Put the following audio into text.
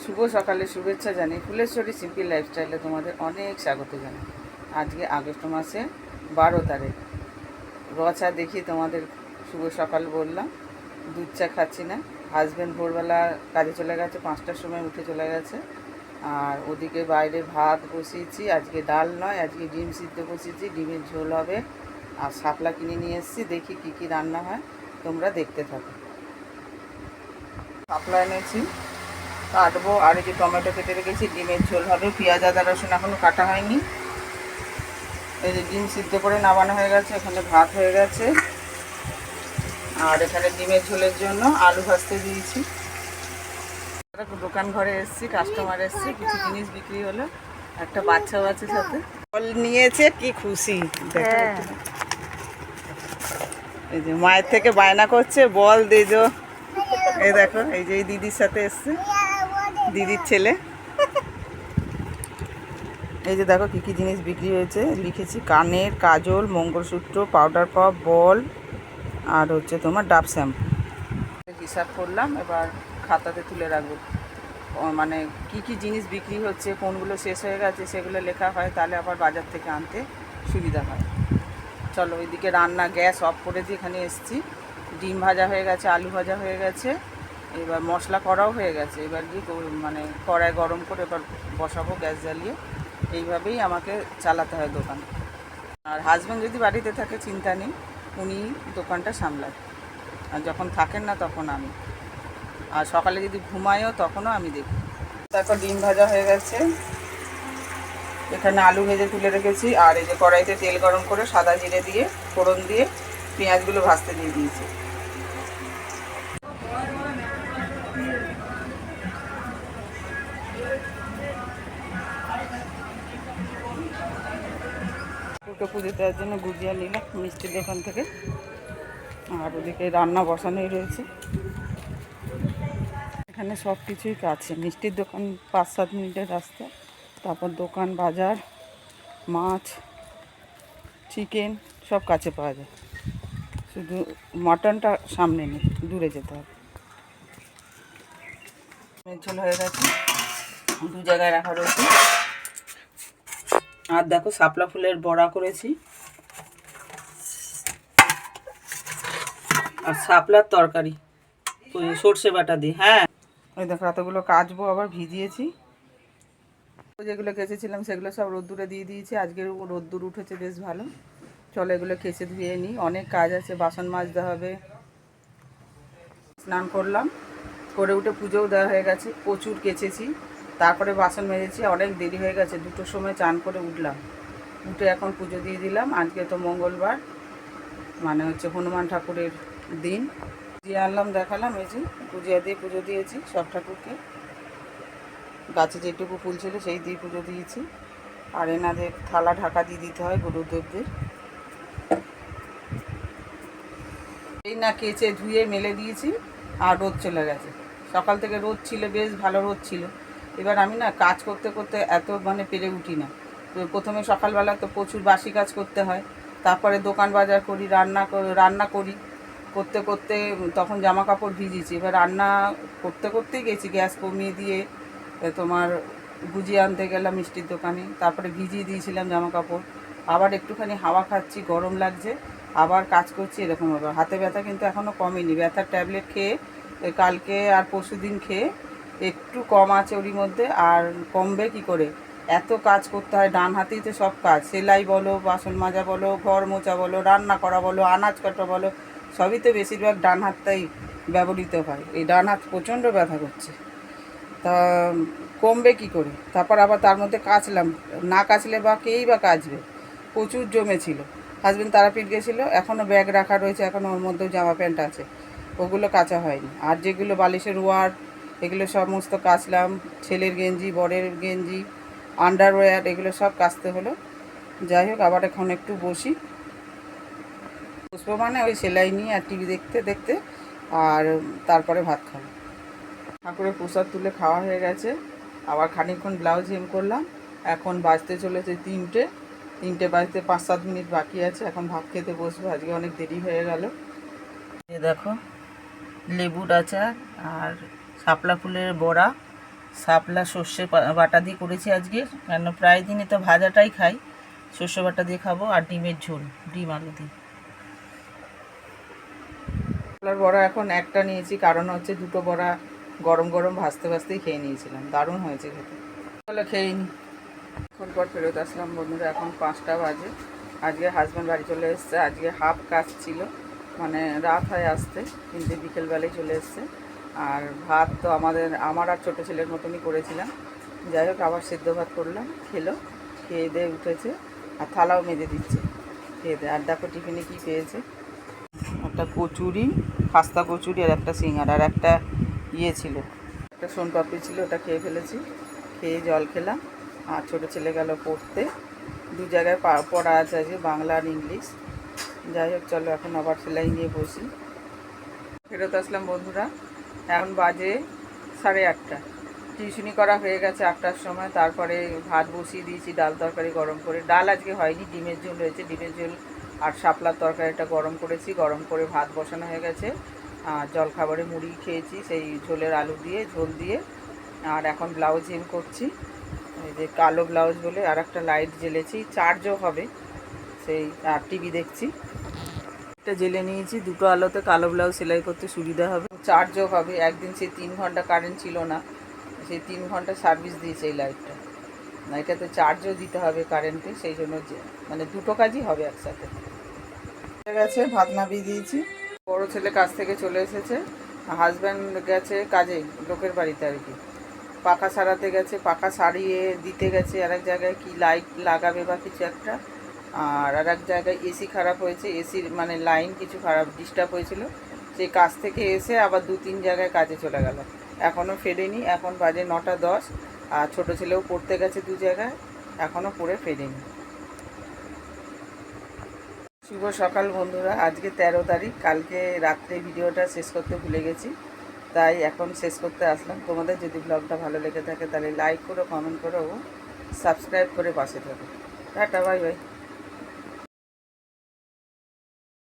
শুভ সকালে শুভেচ্ছা জানি। ফুলেশ্বরী সিম্পল লাইফস্টাইলে তোমাদের অনেক স্বাগত জানাই। আজকে আগস্ট মাসে 12 তারিখ। রচা দেখি তোমাদের শুভ সকাল বললাম। দুধ চা খাচ্ছি না। হাজব্যান্ড ভোরবেলা কাজে চলে গেছে, 5টার সময় উঠে চলে গেছে। আর ওদিকে বাইরে ভাত বসিয়েছি, আজকে ডাল নয়, আজকে ডিম সিদ্ধ বসিয়েছি, ডিমের ঝোল হবে। আর শাপলা কিনে নিয়ে এসেছি, দেখি কী কী রান্না হয়, তোমরা দেখতে থাকো। শাপলা এনেছি, কাটবো। আর এই যে টমেটো কেটে রেখেছি, ডিমের ঝোল হবে। পেঁয়াজ আদা রসুন এখনও কাটা হয়নি। এই যে ডিম সিদ্ধ করে নামানো হয়ে গেছে, এখানে ভাত হয়ে গেছে। আর এখানে ডিমের ঝোলের জন্য আলু ভাজতে দিয়েছি। দোকান ঘরে এসেছি, কাস্টমার এসছে, কিছু জিনিস বিক্রি হলো। একটা বাচ্চাও আছে সাথে, বল নিয়েছে, কি খুশি দেখো। এই যে মায়ের থেকে বায়না করছে, বল দেজো। এই দেখো, এই যে এই দিদির সাথে এসছে, দিদির ছেলে। এই যে দেখো কী কী জিনিস বিক্রি হয়েছে, লিখেছি কানের কাজল, মঙ্গলসূত্র, পাউডার পপ, বল, আর হচ্ছে তোমার ডাব শ্যাম্পু। হিসাব করলাম, এবার খাতাতে তুলে রাখবো। মানে কি কি জিনিস বিক্রি হচ্ছে, কোনগুলো শেষ হয়ে গেছে সেগুলো লেখা হয়, তাহলে আবার বাজার থেকে আনতে সুবিধা হয়। চলো, ওইদিকে রান্না গ্যাস অফ করে দিয়ে এখানে এসেছি। ডিম ভাজা হয়ে গেছে, আলু ভাজা হয়ে গেছে, এবার মশলা করাও হয়ে গেছে। এবার গিয়ে মানে কড়াই গরম করে এবার বসাবো গ্যাস জ্বালিয়ে। এইভাবেই আমাকে চালাতে হয় দোকান। আর হাজব্যান্ড যদি বাড়িতে থাকে চিন্তা নেই, উনি দোকানটা সামলায়। আর যখন থাকেন না তখন আমি। আর সকালে যদি ঘুমায়ও তখনও আমি দেখি। তারপর ডিম ভাজা হয়ে গেছে, এখানে আলু ভেজে তুলে রেখেছি। আর এই যে কড়াইতে তেল গরম করে সাদা জিরে দিয়ে ফোড়ন দিয়ে পেঁয়াজগুলো ভাজতে দিয়ে দিয়েছি। দুটো পুজো দেওয়ার জন্য গুজিয়া নিলাম মিষ্টির দোকান থেকে। আর ওদিকে রান্না বসানোই রয়েছে। এখানে সব কিছুই কাছে, মিষ্টির দোকান 5-7 মিনিটের রাস্তা। তারপর দোকান, বাজার, মাছ, চিকেন সব কাছে পাওয়া যায়। শুধু মাটনটা সামনে নেই, দূরে যেতে হবে। ঝোল হয়ে গেছে, দু জায়গায় রাখা রয়েছে। আর দেখো শাপলা ফুলের বড়া করেছি, আর শাপলার তরকারি সর্ষে বাটা দিয়ে। হ্যাঁ, ওই দেখো এতগুলো কাচবো, আবার ভিজিয়েছি। যেগুলো কেচেছিলাম সেগুলো সব রোদ্দুরে দিয়ে দিয়েছি। আজকের রোদ্দুর উঠেছে বেশ ভালো। চলো এগুলো কেচে ধুয়ে নিই, অনেক কাজ আছে। বাসন মাজতে হবে। স্নান করলাম, করে উঠে পুজোও দেওয়া হয়ে গেছে, প্রচুর কেচেছি। তারপরে বাসন মেজেছি, অনেক দেরি হয়ে গেছে, 2টোর সময় চান করে উঠলাম। উঠে এখন পুজো দিয়ে দিলাম। আজকে তো মঙ্গলবার, মানে হচ্ছে হনুমান ঠাকুরের দিন। দিয়ে আনলাম, দেখালাম, এই যে গুজিয়া দিয়ে পুজো দিয়েছি সব ঠাকুরকে। গাছে যেটুকু ফুল ছিল সেই দিয়ে পুজো দিয়েছি। আর এনাদের থালা ঢাকা দিয়ে দিতে হয় গুরুদেবদের। এই না কেচে ধুয়ে মেলে দিয়েছি, আর রোদ চলে গেছে। সকাল থেকে রোদ ছিল, বেশ ভালো রোদ ছিল। এবার আমি না কাজ করতে করতে এত মানে পেরে উঠি না। তো প্রথমে সকালবেলা তো প্রচুর বাসি কাজ করতে হয়, তারপরে দোকান বাজার করি, রান্না করি, করতে করতে তখন জামা কাপড় ভিজিয়েছি। এবার রান্না করতে করতেই গেছি, গ্যাস কমিয়ে দিয়ে তোমার গুজিয়ে আনতে গেলাম মিষ্টির দোকানে। তারপরে ভিজিয়ে দিয়েছিলাম জামা কাপড়। আবার একটুখানি হাওয়া খাচ্ছি, গরম লাগছে, আবার কাজ করছি। এরকম আবার হাতে ব্যথা কিন্তু এখনও কমেনি। ব্যথার ট্যাবলেট খেয়ে কালকে আর পরশু দিন খেয়ে একটু কম আছে ওরই মধ্যে। আর কমবে কি করে, এত কাজ করতে হয়। ডান হাতেই তো সব কাজ, সেলাই বলো, বাসন মাজা বলো, ঘর মোছা বলো, রান্না করা বলো, আনাজ কাটা বলো, সবই তো বেশিরভাগ ডান হাতটাই ব্যবহৃত হয়। এই ডান হাত প্রচণ্ড ব্যথা করছে। তা কমবে কি করে। তারপর আবার তার মধ্যে কাচলাম, না কাচলে বা কেই বা কাচবে, প্রচুর জমেছিল। হাজবেন্ড তারাপীঠ গেছিলো, এখনও ব্যাগ রাখা রয়েছে, এখনও ওর মধ্যেও জামা প্যান্ট আছে, ওগুলো কাচা হয়নি। আর যেগুলো বালিশের ওয়ার, এগুলো সমস্ত কাচলাম। ছেলের গেঞ্জি, বরের গেঞ্জি, আন্ডারওয়্যার, এগুলো সব কাচতে হলো। যাই হোক, আবার এখন একটু বসবো মানে ওই সেলাই নিয়ে আর টিভি দেখতে দেখতে, আর তারপরে ভাত খাবো। ঠাকুরের প্রসাদ তুলে খাওয়া হয়ে গেছে। আবার খানিকক্ষণ ব্লাউজ হেম করলাম। এখন বাজতে চলেছে 3টে বাজতে 5-7 মিনিট বাকি আছে। এখন ভাত খেতে বসবো, আজকে অনেক দেরি হয়ে গেল। এই দেখো লেবুর আচার আর শাপলা ফুলের বড়া, শাপলা সর্ষে বাটা দিয়ে করেছি আজকে, কেন প্রায় দিনই তো ভাজাটাই খাই, সর্ষে বাটা দিয়ে খাবো। আর ডিমের ঝোল, ডিম আলু দিয়ে। শাপলার বড়া এখন একটা নিয়েছি, কারণ হচ্ছে দুটো বড়া গরম গরম ভাজতে ভাজতেই খেয়ে নিয়েছিলাম, দারুণ হয়েছে খেতে। বলে খেয়ে নি। এখন পর ফেরত আসলাম বন্ধুরা, এখন 5টা বাজে। আজকে হাজব্যান্ড বাড়ি চলে এসছে, আজকে হাফ কাজ ছিল, মানে রাত হয় আসতে, কিন্তু বিকেলবেলায় চলে এসছে। আর ভাত তো আমার আর ছোটো ছেলের মতনই করেছিলাম। যাই হোক, আবার সেদ্ধ ভাত করলাম, খেলো, খেয়ে দিয়ে উঠেছে, আর থালাও মেজে দিচ্ছে খেয়ে দিয়ে। আর দেখো টিফিনে কী পেয়েছে, একটা কচুরি, খাস্তা কচুরি, আর একটা সিঙ্গার, আর একটা ছিল, একটা সোনপাপড়ি ছিল, ওটা খেয়ে ফেলেছি। খেয়ে জল খেলাম। আর ছোটো ছেলে গেল পড়তে, 2 জায়গায় পড়া আছে আজকে, বাংলা আর ইংলিশ। যাই হোক, চলো এখন আবার সেলাই নিয়ে বসি। ফেরত আসলাম বন্ধুরা, এখন বাজে 8:30। টিউশনি করা হয়ে গেছে 8টার সময়। তারপরে ভাত বসিয়ে দিয়েছি, ডাল তরকারি গরম করে। ডাল আজকে হয়নি, ডিমের ঝোল হয়েছে, ডিমের ঝোল আর শাপলার তরকারিটা গরম করেছি, গরম করে ভাত বসানো হয়ে গেছে। আর জলখাবারে মুড়ি খেয়েছি, সেই ঝোলের আলু দিয়ে, ঝোল দিয়ে। আর এখন ব্লাউজ হেম করছি, এই যে কালো ব্লাউজ বলে, আর একটা লাইট জ্বেলেছি, চার্জও হবে সেই। আর টিভি দেখছি, একটা জেলে নিয়েছি, 2টো আলোতে কালো ব্লাউজ সেলাই করতে সুবিধা হবে, চার্জও হবে। একদিন সেই 3 ঘন্টা কারেন্ট ছিল না, সেই 3 ঘন্টা সার্ভিস দিয়েছে এই লাইটটা। না, এটাতে চার্জও দিতে হবে কারেন্টে, সেই জন্য যে মানে 2টো কাজই হবে একসাথে। হয়ে গেছে, ভাত নামিয়ে দিয়েছি। বড় ছেলে কাজ থেকে চলে এসেছে, হাজব্যান্ড গেছে কাজে, লোকের বাড়িতে আর কি, পাখা সারাতে গেছে, পাখা সারিয়ে দিতে গেছে আর এক জায়গায়, কি লাইট লাগাবে বা কিছু একটা। আর এক জায়গায় এসি খারাপ হয়েছে, এসির মানে লাইন কিছু খারাপ ডিস্টার্ব হয়েছিল, সেই কাজ থেকে এসে আবার 2-3 জায়গায় কাজে চলে গেল, এখনও ফেরেনি। এখন বাজে 9টা 10। আর ছোটো ছেলেও পড়তে গেছে 2 জায়গায়, এখনও পড়ে ফেরেনি। শুভ সকাল বন্ধুরা, আজকে 13 তারিখ। কালকে রাত্রে ভিডিওটা শেষ করতে ভুলে গেছি, তাই এখন শেষ করতে আসলাম। তোমাদের যদি ব্লগটা ভালো লেগে থাকে তাহলে লাইক করো, কমেন্ট করো ও সাবস্ক্রাইব করে পাশে থাকো। Tata, bye bye.